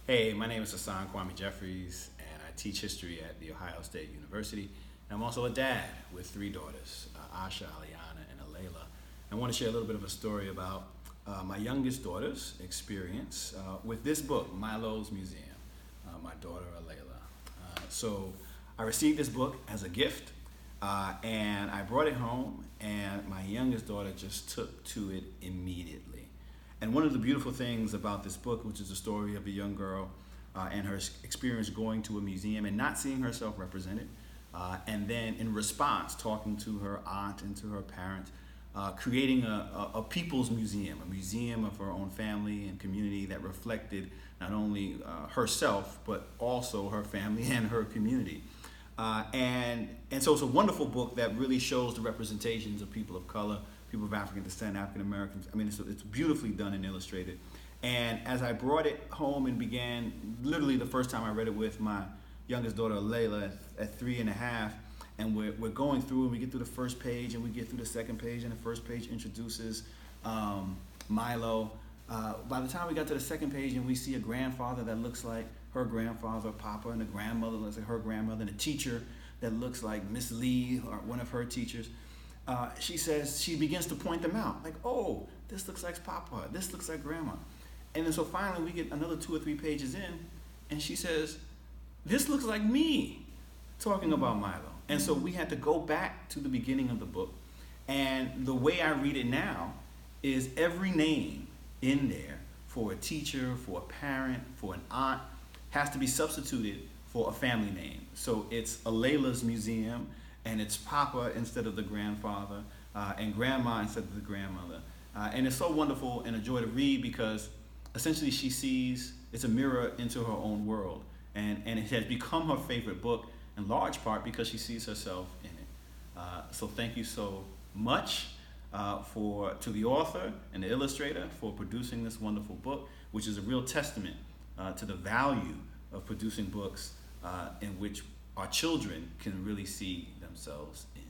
Hey, my name is Hasan Kwame Jeffries, and I teach history at The Ohio State University. And I'm also a dad with three daughters, Asha, Aliana, and Alayla. I want to share a little bit of a story about my youngest daughter's experience with this book, Milo's Museum, my daughter, Alayla. So I received this book as a gift, and I brought it home, and my youngest daughter just took to it immediately. And one of the beautiful things about this book, which is the story of a young girl and her experience going to a museum and not seeing herself represented, and then in response, talking to her aunt and to her parents, creating a people's museum, a museum of her own family and community that reflected not only herself, but also her family and her community. And so it's a wonderful book that really shows the representations of people of color, people of African descent, African Americans. I mean, it's beautifully done and illustrated. And as I brought it home and began, literally the first time I read it with my youngest daughter, Layla, at 3.5, and we're going through, and we get through the first page, and we get through the second page, and the first page introduces Milo. By the time we got to the second page, and we see a grandfather that looks like her grandfather, Papa, and a grandmother looks like her grandmother, and a teacher that looks like Miss Lee or one of her teachers. She begins to point them out, like, oh, this looks like Papa, this looks like Grandma. And then so finally we get another 2 or 3 pages in, and she says, this looks like me, talking about Milo. And so we had to go back to the beginning of the book, and the way I read it now is every name in there for a teacher, for a parent, for an aunt, has to be substituted for a family name. So it's Alayla's Museum, and it's Papa instead of the grandfather, and Grandma instead of the grandmother. And it's so wonderful and a joy to read because essentially she sees it's a mirror into her own world. And it has become her favorite book in large part because she sees herself in it. So thank you so much to the author and the illustrator for producing this wonderful book, which is a real testament to the value of producing books in which our children can really see themselves in.